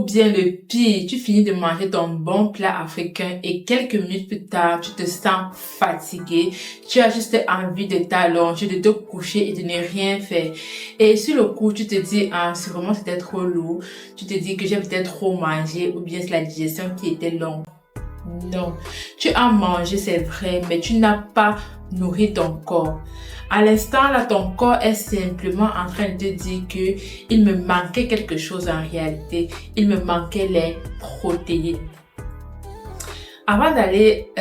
bien le pire, tu finis de manger ton bon plat africain et quelques minutes plus tard, tu te sens fatigué. Tu as juste envie de t'allonger, de te coucher et de ne rien faire. Et sur le coup, tu te dis, ah, sûrement c'était trop lourd. Tu te dis que j'ai peut-être trop mangé ou bien c'est la digestion qui était longue. Non, tu as mangé, c'est vrai, mais tu n'as pas nourri ton corps. À l'instant là, ton corps est simplement en train de te dire que il me manquait quelque chose en réalité. Il me manquait les protéines. Avant d'aller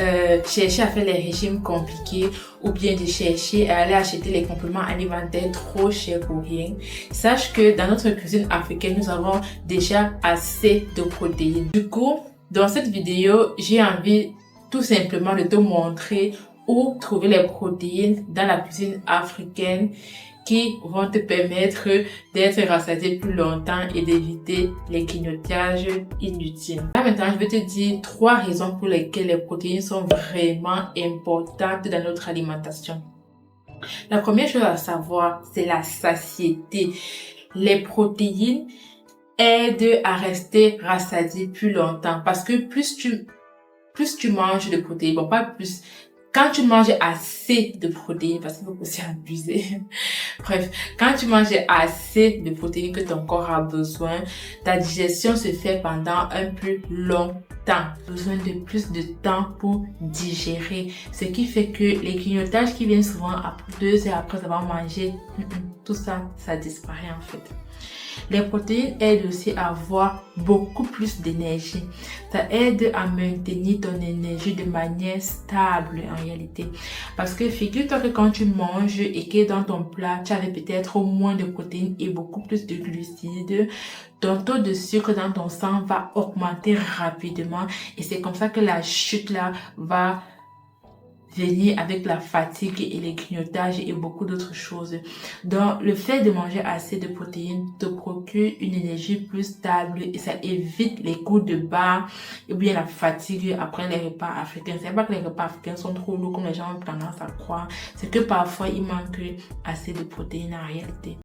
chercher à faire les régimes compliqués ou bien de chercher à aller acheter les compléments alimentaires trop chers pour rien, sache que dans notre cuisine africaine, nous avons déjà assez de protéines. Du coup, dans cette vidéo, j'ai envie tout simplement de te montrer où trouver les protéines dans la cuisine africaine qui vont te permettre d'être rassasié plus longtemps et d'éviter les grignotages inutiles. Là maintenant, je vais te dire 3 raisons pour lesquelles les protéines sont vraiment importantes dans notre alimentation. La première chose à savoir, c'est la satiété. Les protéines aident à rester rassasié plus longtemps parce que plus tu manges de protéines, bon pas plus, quand tu manges assez de protéines, parce qu'il faut aussi abuser. Bref, quand tu manges assez de protéines que ton corps a besoin, ta digestion se fait pendant un plus long temps. Besoin de plus de temps pour digérer. Ce qui fait que les grignotages qui viennent souvent après 2 heures après avoir mangé, tout ça, ça disparaît en fait. Les protéines aident aussi à avoir beaucoup plus d'énergie. Ça aide à maintenir ton énergie de manière stable en réalité. Parce que figure-toi que quand tu manges et que dans ton plat, tu avais peut-être moins de protéines et beaucoup plus de glucides, ton taux de sucre dans ton sang va augmenter rapidement et c'est comme ça que la chute là va venir avec la fatigue et les grignotages et beaucoup d'autres choses. Donc, le fait de manger assez de protéines te procure une énergie plus stable et ça évite les coups de barre et bien la fatigue après les repas africains. C'est pas que les repas africains sont trop lourds comme les gens ont tendance à croire. C'est que parfois, il manque assez de protéines en réalité.